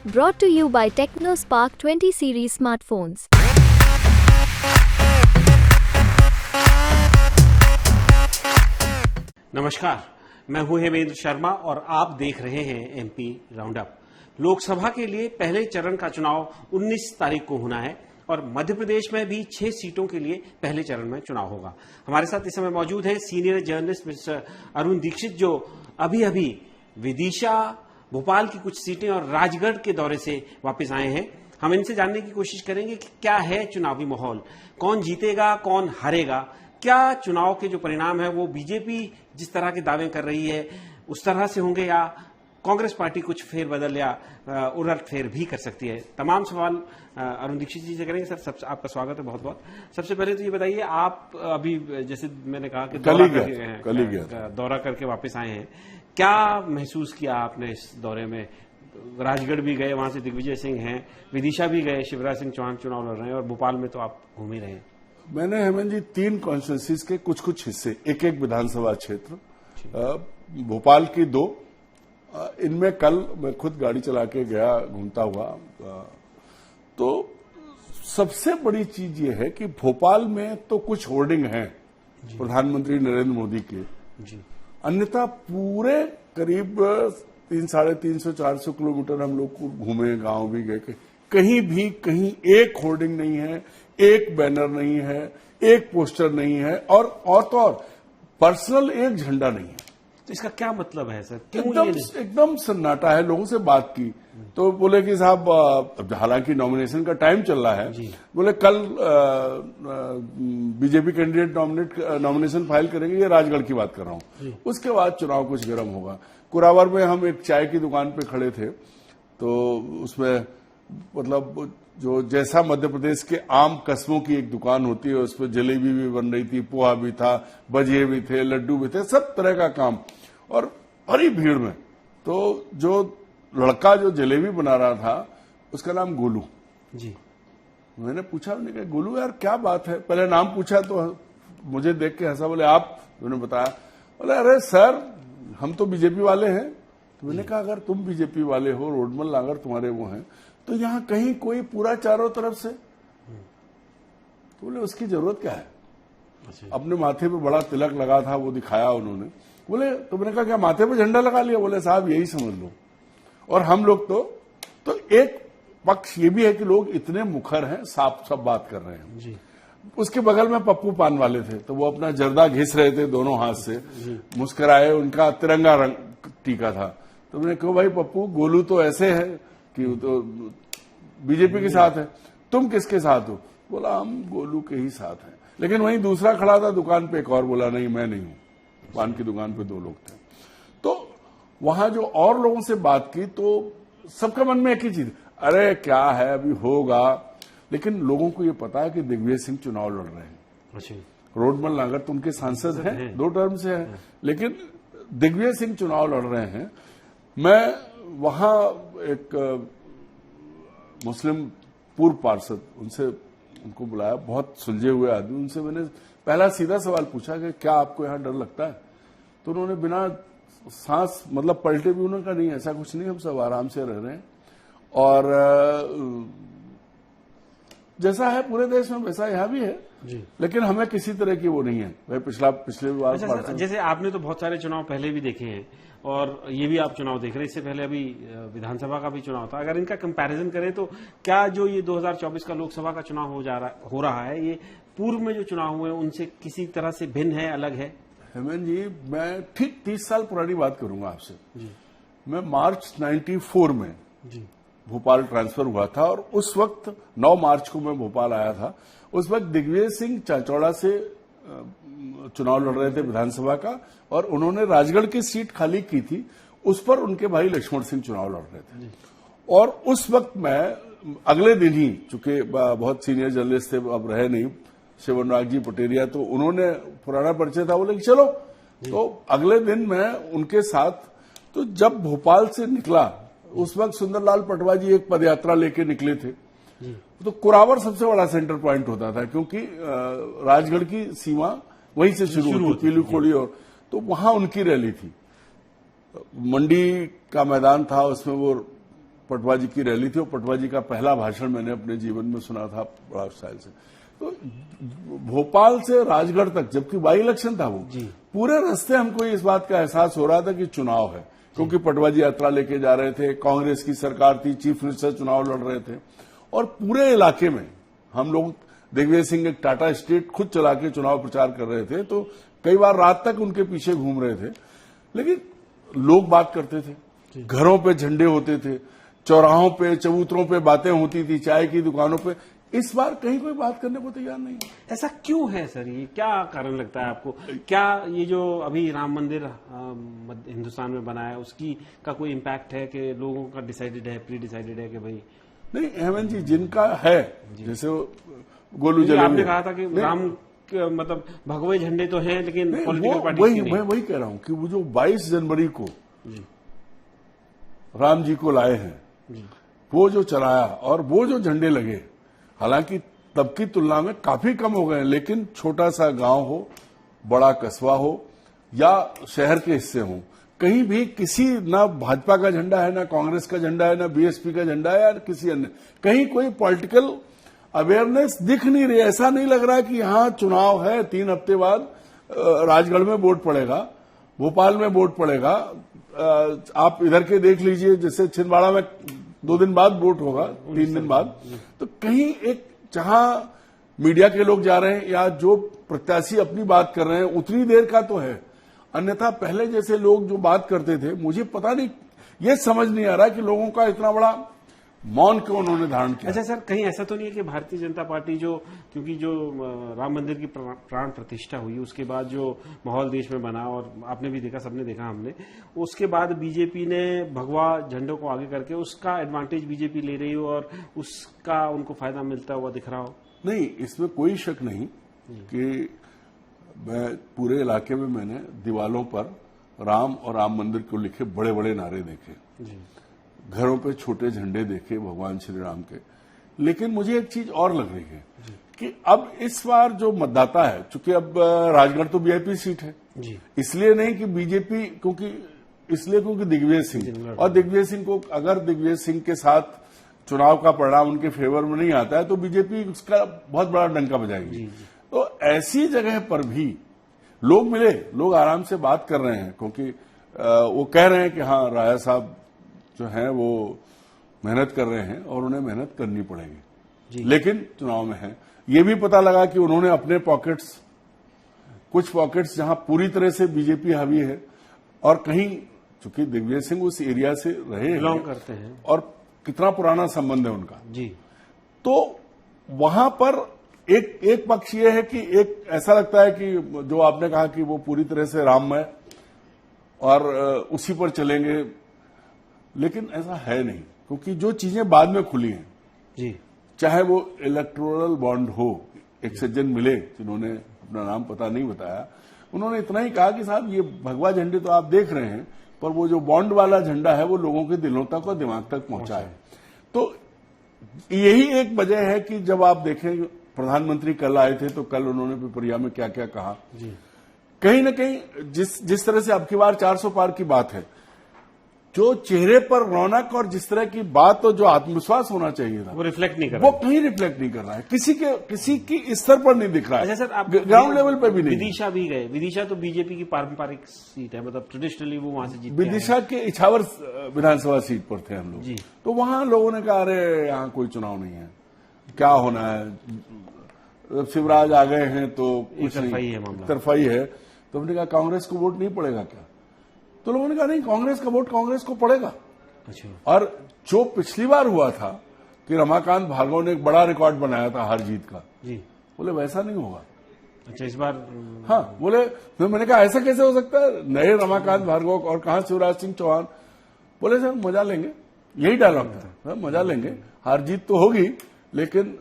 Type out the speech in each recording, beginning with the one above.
Brought to you by TechnoSpark 20 series smartphones. नमस्कार, मैं हूं हेमेंद्र शर्मा और आप देख रहे हैं एमपी राउंडअप। लोकसभा के लिए पहले चरण का चुनाव 19 तारीख को होना है और मध्य प्रदेश में भी 6 सीटों के लिए पहले चरण में चुनाव होगा। हमारे साथ इस समय मौजूद हैं senior journalist mister Arun Dikshit, जो अभी विदिशा, भोपाल की कुछ सीटें और राजगढ़ के दौरे से वापस आए हैं। हम इनसे जानने की कोशिश करेंगे कि क्या है चुनावी माहौल, कौन जीतेगा, कौन हारेगा, क्या चुनाव के जो परिणाम है वो बीजेपी जिस तरह के दावे कर रही है उस तरह से होंगे या कांग्रेस पार्टी कुछ फेरबदल या उलट फेर भी कर सकती है। तमाम सवाल अरुण दीक्षित जी से करेंगे। सर, सबसे आपका स्वागत है बहुत बहुत। सबसे पहले तो ये बताइए, आप अभी जैसे मैंने कहा कि दौरा करके वापस आए हैं, क्या महसूस किया आपने इस दौरे में? राजगढ़ भी गए, वहां से दिग्विजय सिंह हैं, विदिशा भी गए, शिवराज सिंह चौहान चुनाव लड़ रहे हैं और भोपाल में तो आप घूम ही रहे हैं। मैंने हेमंत जी 3 कॉन्स्टिट्यूंसीज के कुछ हिस्से, एक विधानसभा क्षेत्र, भोपाल की 2, इनमें कल मैं खुद गाड़ी चला के गया घूमता हुआ। तो सबसे बड़ी चीज ये है कि भोपाल में तो कुछ होर्डिंग हैं प्रधानमंत्री नरेंद्र मोदी के, अन्यथा पूरे करीब 350-400 किलोमीटर हम लोग घूमे, गांव भी गए, कहीं एक होर्डिंग नहीं है, एक बैनर नहीं है, एक पोस्टर नहीं है और पर्सनल एक झंडा नहीं है। तो इसका क्या मतलब है सर? एकदम सन्नाटा है। लोगों से बात की तो बोले कि साहब, हालांकि नॉमिनेशन का टाइम चल रहा है, बोले कल बीजेपी कैंडिडेट नॉमिनेशन फाइल करेंगे, ये राजगढ़ की बात कर रहा हूं, उसके बाद चुनाव कुछ गर्म होगा। कुरावर में हम एक चाय की दुकान पे खड़े थे, तो उसमें मतलब जो जैसा मध्य प्रदेश के आम कस्बों की एक दुकान होती है, उस पर जलेबी भी बन रही थी, पोहा भी था, भजिए भी थे, लड्डू भी थे, सब तरह का काम, और बड़ी भीड़ में। तो जो लड़का जो जलेबी बना रहा था उसका नाम गोलू जी। मैंने पूछा, मैंने कहा गोलू यार क्या बात है? पहले नाम पूछा तो मुझे देख के हंसा, बोले आप? मैंने बताया, बोले अरे सर हम तो बीजेपी वाले हैं। तो मैंने कहा अगर तुम बीजेपी वाले हो, रोडमल नागर तुम्हारे वो हैं, तो यहां कहीं कोई पूरा चारों तरफ से? तो बोले उसकी जरूरत क्या है? अपने माथे पे बड़ा तिलक लगा था, वो दिखाया उन्होंने। बोले तो मैंने कहा क्या माथे पे झंडा लगा लिया? बोले साहब यही समझ लो। और हम लोग तो एक पक्ष ये भी है कि लोग इतने मुखर हैं, साफ सब बात कर रहे हैं जी। उसके बगल में पप्पू पान वाले थे, तो वो अपना जर्दा घिस रहे थे दोनों हाथ से, मुस्कुराए, उनका तिरंगा रंग टीका था। तो मैंने कहा भाई पप्पू, गोलू तो ऐसे है कि तो बीजेपी के साथ है, तुम किसके साथ हो? बोला हम गोलू के ही साथ हैं। लेकिन वहीं दूसरा खड़ा था दुकान पे, एक और बोला नहीं मैं नहीं हूं। पान की दुकान पे 2 लोग थे। तो वहां जो और लोगों से बात की तो सबके मन में एक ही चीज, अरे क्या है अभी होगा। लेकिन लोगों को ये पता है कि दिग्विजय सिंह चुनाव लड़ रहे हैं। रोडमल नागर तो उनके सांसद हैं, 2 टर्म से है, लेकिन दिग्विजय सिंह चुनाव लड़ रहे हैं। मैं वहां एक मुस्लिम पूर्व पार्षद, उनको बुलाया, बहुत सुलझे हुए आदमी, उनसे मैंने पहला सीधा सवाल पूछा कि क्या आपको यहां डर लगता है? तो उन्होंने बिना सांस मतलब पलटे भी उन्होंने कहा नहीं ऐसा कुछ नहीं, हम सब आराम से रह रहे हैं और जैसा है पूरे देश में वैसा यहां भी है जी। लेकिन हमें किसी तरह की वो नहीं है भाई। पिछले बार जैसे आपने तो बहुत सारे चुनाव पहले भी देखे हैं और ये भी आप चुनाव देख रहे हैं, इससे पहले अभी विधानसभा का भी चुनाव था। अगर इनका कंपैरिजन करें तो क्या जो ये 2024 का लोकसभा का चुनाव हो रहा है, ये पूर्व में जो चुनाव हुए उनसे किसी तरह से भिन्न है, अलग है? हेमंत जी, मैं ठीक 30 साल पुरानी बात करूंगा आपसे। मैं मार्च 94 में जी भोपाल ट्रांसफर हुआ था और उस वक्त 9 मार्च को मैं भोपाल आया था। उस वक्त दिग्विजय सिंह चाचौड़ा से चुनाव लड़ रहे थे विधानसभा का, और उन्होंने राजगढ़ की सीट खाली की थी, उस पर उनके भाई लक्ष्मण सिंह चुनाव लड़ रहे थे। और उस वक्त मैं अगले दिन ही, चूंकि बहुत सीनियर जर्नलिस्ट थे, अब रहे नहीं, शिवराज जी पटेरिया, तो उन्होंने पुराना परिचय था, बोले कि चलो। तो अगले दिन मैं उनके साथ, तो जब भोपाल से निकला उस वक्त सुंदरलाल पटवा जी एक पदयात्रा लेके निकले थे। तो कुरावर सबसे बड़ा सेंटर पॉइंट होता था, क्योंकि राजगढ़ की सीमा वहीं से शुरू होती, पीलू खोड़ी, और तो वहां उनकी रैली थी। मंडी का मैदान था, उसमें वो पटवाजी की रैली थी और पटवाजी का पहला भाषण मैंने अपने जीवन में सुना था बड़ा स्टाइल से। तो भोपाल से राजगढ़ तक, जबकि बाई इलेक्शन था वो, पूरे रास्ते हमको इस बात का एहसास हो रहा था कि चुनाव है, क्योंकि पटवाजी यात्रा लेके जा रहे थे, कांग्रेस की सरकार थी, चीफ मिनिस्टर चुनाव लड़ रहे थे और पूरे इलाके में हम लोग, दिग्विजय सिंह एक टाटा स्टेट खुद चला के चुनाव प्रचार कर रहे थे, तो कई बार रात तक उनके पीछे घूम रहे थे। लेकिन लोग बात करते थे, घरों पे झंडे होते थे, चौराहों पे चबूतरों पे बातें होती थी, चाय की दुकानों पे। इस बार कहीं कोई बात करने को तैयार नहीं है। ऐसा क्यों है सर? ये क्या कारण लगता है आपको? क्या ये जो अभी राम मंदिर हिंदुस्तान में बना है उसकी का कोई इम्पैक्ट है कि लोगों का डिसाइडेड है, प्री डिसाइडेड है कि भाई? नहीं हेमंत जी, जिनका है, जैसे गोलू जलेबी, आपने कहा था कि राम मतलब भगवे झंडे तो हैं लेकिन पॉलिटिकल पार्टी मैं वही कह रहा हूं कि वो जो 22 जनवरी को राम जी को लाए हैं, वो जो चलाया और वो जो झंडे लगे, हालांकि तब की तुलना में काफी कम हो गए, लेकिन छोटा सा गांव हो, बड़ा कस्बा हो या शहर के हिस्से हो, कहीं भी किसी ना भाजपा का झंडा है, ना कांग्रेस का झंडा है, ना बीएसपी का झंडा है या किसी अन्य, कहीं कोई पॉलिटिकल अवेयरनेस दिख नहीं रही। ऐसा नहीं लग रहा कि यहां चुनाव है, 3 हफ्ते बाद राजगढ़ में वोट पड़ेगा, भोपाल में वोट पड़ेगा, आप इधर के देख लीजिए, जैसे छिंदवाड़ा में 2 दिन बाद वोट होगा, 3 दिन बाद। तो कहीं एक जहां मीडिया के लोग जा रहे हैं या जो प्रत्याशी अपनी बात कर रहे हैं उतनी देर का तो है, अन्यथा पहले जैसे लोग जो बात करते थे, मुझे पता नहीं, ये समझ नहीं आ रहा कि लोगों का इतना बड़ा मौन क्यों उन्होंने धारण किया। अच्छा सर, कहीं ऐसा तो नहीं है कि भारतीय जनता पार्टी क्योंकि जो राम मंदिर की प्राण प्रतिष्ठा हुई उसके बाद जो माहौल देश में बना, और आपने भी देखा, सबने देखा, हमने, उसके बाद बीजेपी ने भगवा झंडों को आगे करके उसका एडवांटेज बीजेपी ले रही हो और उसका उनको फायदा मिलता हुआ दिख रहा हो? नहीं, इसमें कोई शक नहीं कि मैं पूरे इलाके में मैंने दीवालों पर राम और राम मंदिर को लिखे बड़े बड़े नारे देखे, घरों पे छोटे झंडे देखे भगवान श्री राम के। लेकिन मुझे एक चीज और लग रही है कि अब इस बार जो मतदाता है, चूंकि अब राजगढ़ तो वीआईपी सीट है, इसलिए नहीं कि बीजेपी, क्योंकि दिग्विजय सिंह, और दिग्विजय सिंह को, अगर दिग्विजय सिंह के साथ चुनाव का परिणाम उनके फेवर में नहीं आता है तो बीजेपी उसका बहुत बड़ा डंका बजाएगी। तो ऐसी जगह पर भी लोग मिले, लोग आराम से बात कर रहे हैं, क्योंकि वो कह रहे हैं कि हाँ, राजा साहब जो हैं वो मेहनत कर रहे हैं और उन्हें मेहनत करनी पड़ेगी, लेकिन चुनाव में है। ये भी पता लगा कि उन्होंने अपने पॉकेट्स, कुछ पॉकेट्स जहां पूरी तरह से बीजेपी हावी है और कहीं, चूंकि दिग्विजय सिंह उस एरिया से रहे बिलोंग करते हैं और कितना पुराना संबंध है उनका जी, तो वहां पर एक पक्ष ये है कि एक ऐसा लगता है कि जो आपने कहा कि वो पूरी तरह से राममय और उसी पर चलेंगे, लेकिन ऐसा है नहीं, क्योंकि जो चीजें बाद में खुली हैं जी, चाहे वो इलेक्टोरल बॉन्ड हो, एक सज्जन मिले जिन्होंने अपना नाम पता नहीं बताया, उन्होंने इतना ही कहा कि साहब ये भगवा झंडे तो आप देख रहे हैं, पर वो जो बॉन्ड वाला झंडा है वो लोगों के दिलों तक और दिमाग तक पहुंचा है। तो यही एक वजह है कि जब आप देखें, प्रधानमंत्री कल आए थे तो कल उन्होंने पिपरिया में क्या क्या कहा, कहीं ना कहीं जिस तरह से अब की बार 400 पार की बात है, जो चेहरे पर रौनक और जिस तरह की बात और जो आत्मविश्वास होना चाहिए था वो रिफ्लेक्ट नहीं कर रहा, वो कहीं रिफ्लेक्ट नहीं कर रहा है, किसी की स्तर पर नहीं दिख रहा है। अच्छा सर, आप ग्राउंड लेवल पर भी नहीं। विदिशा भी गए, विदिशा तो बीजेपी की पारंपरिक सीट है, मतलब ट्रेडिशनली वो वहां से जीते। विदिशा के इछावर विधानसभा सीट पर थे हम लोग, तो वहां लोगों ने कहा अरे यहाँ कोई चुनाव नहीं है, क्या होना है, शिवराज आ गए हैं तो तरफाई है। तो हमने कहा कांग्रेस को वोट नहीं पड़ेगा क्या? तो लोगों ने कहा नहीं, कांग्रेस का वोट कांग्रेस को पड़ेगा। अच्छा। और जो पिछली बार हुआ था कि रमाकांत भार्गव ने एक बड़ा रिकॉर्ड बनाया था हार जीत का, जी, बोले वैसा नहीं होगा। अच्छा, इस बार हाँ, बोले, मैंने कहा ऐसा कैसे हो सकता है, नए रमाकांत भार्गव और कहां शिवराज सिंह चौहान। बोले सर मजा लेंगे, यही डायलॉग था, मजा लेंगे, हार जीत तो होगी लेकिन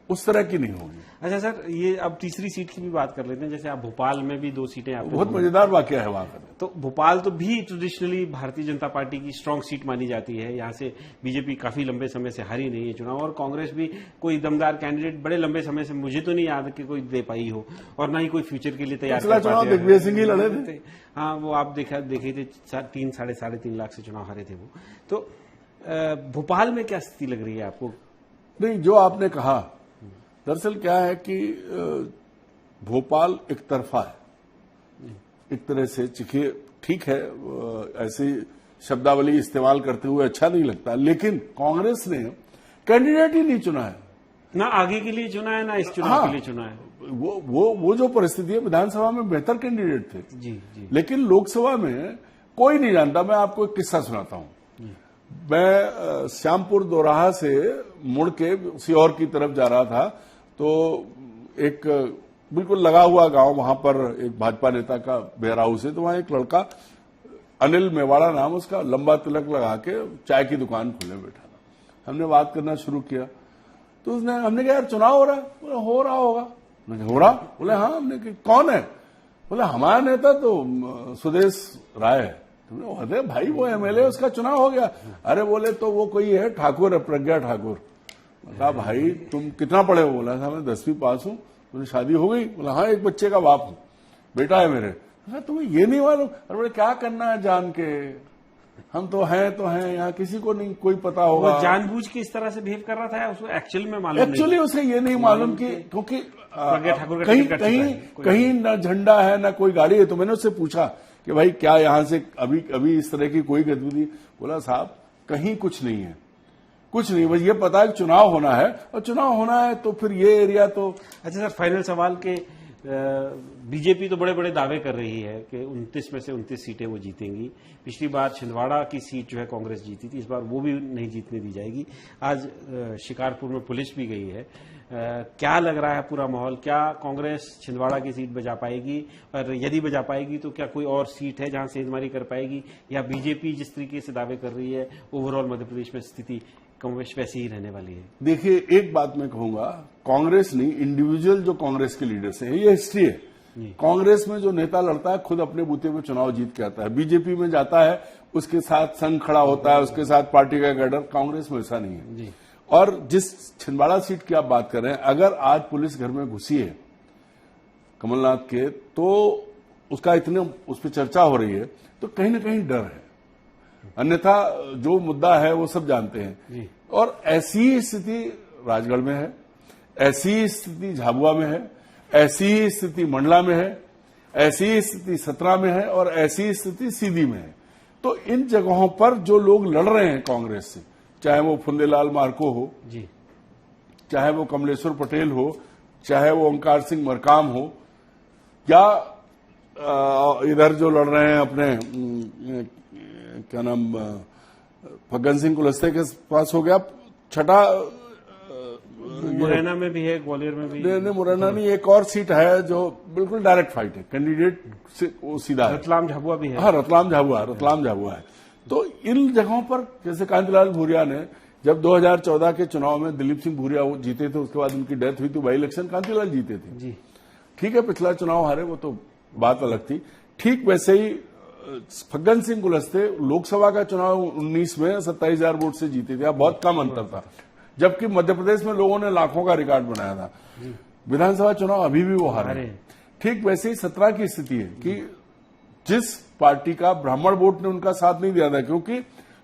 उस तरह की नहीं होगी। अच्छा सर, ये अब तीसरी सीट की भी बात कर लेते हैं, जैसे आप भोपाल में भी 2 सीटें आपको, बहुत मजेदार वाकया है वहां पर। तो भोपाल तो भी ट्रेडिशनली भारतीय जनता पार्टी की स्ट्रांग सीट मानी जाती है, यहाँ से बीजेपी काफी लंबे समय से हारी नहीं है चुनाव, और कांग्रेस भी कोई दमदार कैंडिडेट बड़े लंबे समय से मुझे तो नहीं याद कि कोई दे पाई हो, और ना ही कोई फ्यूचर के लिए तैयार कर पाते। दिग्विजय सिंह ही लड़े थे। हाँ, वो आप देखे थे 3 साढ़े 3.5 लाख से चुनाव हारे थे वो। तो भोपाल में क्या स्थिति लग रही है आपको? नहीं, जो आपने कहा, दरअसल क्या है कि भोपाल एक तरफा है एक तरह से। चिखिए, ठीक है, ऐसी शब्दावली इस्तेमाल करते हुए अच्छा नहीं लगता, लेकिन कांग्रेस ने कैंडिडेट ही नहीं चुना है। ना आगे के लिए चुना है, ना इस चुनाव के लिए चुना है। वो जो परिस्थिति है, विधानसभा में बेहतर कैंडिडेट थे जी जी। लेकिन लोकसभा में कोई नहीं जानता। मैं आपको एक किस्सा सुनाता हूं। मैं श्यामपुर दोराहा से मुड़ के सीहोर की तरफ जा रहा था, तो एक बिल्कुल लगा हुआ गांव, वहां पर एक भाजपा नेता का बेयर हाउस है, तो वहां एक लड़का, अनिल मेवाड़ा नाम उसका, लंबा तिलक लगा के चाय की दुकान खोले बैठा था। हमने बात करना शुरू किया तो हमने कहा, यार चुनाव हो रहा है? बोले हो रहा होगा। हो रहा? बोले हाँ। हमने कहा कौन है? बोले हमारा नेता तो सुदेश राय है। अरे भाई, वो एमएलए, उसका चुनाव हो गया। अरे बोले तो वो कोई है, ठाकुर है, प्रज्ञा ठाकुर। कहा भाई तुम कितना पढ़े हो? बोला था मैं 10वीं पास हूं। बोले शादी हो गई? बोला हाँ, एक बच्चे का बाप हूं, बेटा है मेरे। तुम्हें ये नहीं मालूम? अरे बोले क्या करना है जान के, हम तो हैं यहाँ, किसी को नहीं कोई पता होगा। वो जानबूझ के इस तरह से बिहेव कर रहा था, उसको एक्चुअली में मालूम एक्चुअली उसे ये नहीं मालूम कि क्योंकि प्रज्ञा ठाकुर कहीं न झंडा है न कोई गाड़ी है। तो मैंने उससे पूछा कि भाई क्या यहां से अभी इस तरह की कोई गतिविधि? बोला साहब कहीं कुछ नहीं है, कुछ नहीं, बस ये पता है कि चुनाव होना है, और चुनाव होना है तो फिर ये एरिया तो। अच्छा सर, फाइनल सवाल के बीजेपी तो बड़े बड़े दावे कर रही है कि 29 में से 29 सीटें वो जीतेंगी। पिछली बार छिंदवाड़ा की सीट जो है कांग्रेस जीती थी, इस बार वो भी नहीं जीतने दी जाएगी। आज शिकारपुर में पुलिस भी गई है। क्या लग रहा है पूरा माहौल? क्या कांग्रेस छिंदवाड़ा की सीट बचा पाएगी? और यदि बचा पाएगी तो क्या कोई और सीट है जहां सेंधमारी कर पाएगी, या बीजेपी जिस तरीके से दावे कर रही है ओवरऑल मध्य प्रदेश में स्थिति कमोबेश वैसी ही रहने वाली है? देखिए, एक बात मैं कहूंगा, कांग्रेस नहीं, इंडिविजुअल जो कांग्रेस के लीडर्स हैं, ये हिस्ट्री है। कांग्रेस में जो नेता लड़ता है खुद अपने बूते पे चुनाव जीत के आता है। बीजेपी में जाता है, उसके साथ संघ खड़ा होता है, उसके साथ पार्टी का कैडर। कांग्रेस में ऐसा नहीं है। और जिस छिंदवाड़ा सीट की आप बात कर रहे हैं, अगर आज पुलिस घर में घुसी है कमलनाथ के, तो उसका इतने उस पर चर्चा हो रही है, तो कहीं ना कहीं डर है। अन्यथा जो मुद्दा है वो सब जानते हैं। और ऐसी स्थिति राजगढ़ में है, ऐसी स्थिति झाबुआ में है, ऐसी स्थिति मंडला में है, ऐसी स्थिति सतना में है, और ऐसी स्थिति सीधी में है। तो इन जगहों पर जो लोग लड़ रहे हैं कांग्रेस से, चाहे वो फुंदेलाल मार्को हो जी, चाहे वो कमलेश्वर पटेल हो, चाहे वो ओंकार सिंह मरकाम हो, या इधर जो लड़ रहे हैं अपने क्या नाम, फग्गन सिंह कुलस्ते के पास हो गया छठा, मुरैना में भी है, ग्वालियर में भी। नहीं, मुरैना नहीं, एक और सीट है जो बिल्कुल डायरेक्ट फाइट है, कैंडिडेट से वो सीधा है। रतलाम झाबुआ भी है। हाँ, रतलाम झाबुआ है। तो इन जगहों पर, जैसे कांतिलाल भूरिया ने जब 2014 के चुनाव में दिलीप सिंह भूरिया वो जीते थे, उसके बाद उनकी डेथ हुई थी, बाई इलेक्शन कांतिलाल जीते थे जी। ठीक है, पिछला चुनाव हारे, वो तो बात अलग थी। ठीक वैसे ही फग्गन सिंह कुलस्ते लोकसभा का चुनाव 19 में 27,000 वोट से जीते थे, बहुत कम अंतर था, जबकि मध्य प्रदेश में लोगों ने लाखों का रिकॉर्ड बनाया था। विधानसभा चुनाव अभी भी वो हारे। ठीक वैसे ही 17 की स्थिति है कि जिस पार्टी का ब्राह्मण वोट ने उनका साथ नहीं दिया था, क्योंकि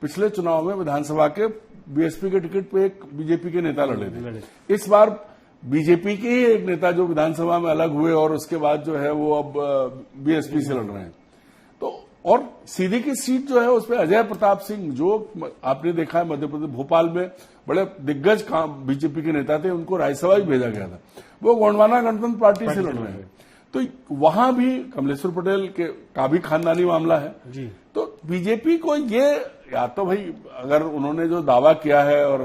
पिछले चुनाव में विधानसभा के बीएसपी के टिकट पे एक बीजेपी के नेता लड़े थे। इस बार बीजेपी के ही एक नेता जो विधानसभा में अलग हुए और उसके बाद जो है वो अब बीएसपी से लड़ रहे हैं। तो और सीधी की सीट जो है उस पर अजय प्रताप सिंह, जो आपने देखा है मध्य प्रदेश भोपाल में बड़े दिग्गज बीजेपी के नेता थे, उनको राज्यसभा भी भेजा गया था, वो गोंडवाना गणतंत्र पार्टी से लड़ रहे हैं। तो वहां भी कमलेश्वर पटेल का भी खानदानी मामला है जी। तो बीजेपी को ये, या तो भाई अगर उन्होंने जो दावा किया है और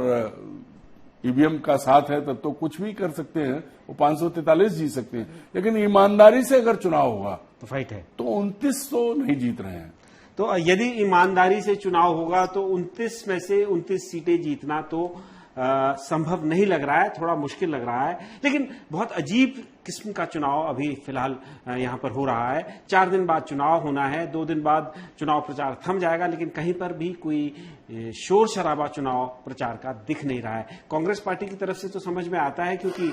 ईवीएम का साथ है तब तो कुछ भी कर सकते हैं, वो 543 जीत सकते हैं, लेकिन ईमानदारी से अगर चुनाव होगा तो फाइट है, तो 29 तो नहीं जीत रहे हैं। तो यदि ईमानदारी से चुनाव होगा तो 29 में से 29 सीटें जीतना तो संभव नहीं लग रहा है, थोड़ा मुश्किल लग रहा है। लेकिन बहुत अजीब किस्म का चुनाव अभी फिलहाल यहां पर हो रहा है। 4 दिन बाद चुनाव होना है, 2 दिन बाद चुनाव प्रचार थम जाएगा, लेकिन कहीं पर भी कोई शोर शराबा चुनाव प्रचार का दिख नहीं रहा है। कांग्रेस पार्टी की तरफ से तो समझ में आता है, क्योंकि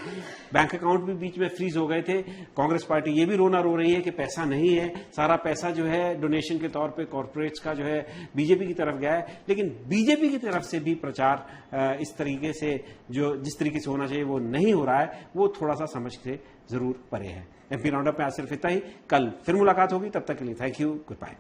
बैंक अकाउंट भी बीच में फ्रीज हो गए थे। कांग्रेस पार्टी ये भी रोना रो रही है कि पैसा नहीं है, सारा पैसा जो है डोनेशन के तौर पे कॉर्पोरेट्स का जो है बीजेपी की तरफ गया है। लेकिन बीजेपी की तरफ से भी प्रचार इस तरीके से जिस तरीके से होना चाहिए वो नहीं हो रहा है, वो थोड़ा सा समझ से जरूर परे है। एमपी राउंडअप में आज सिर्फ इतना ही। कल फिर मुलाकात होगी, तब तक के लिए थैंक यू, गुड बाय।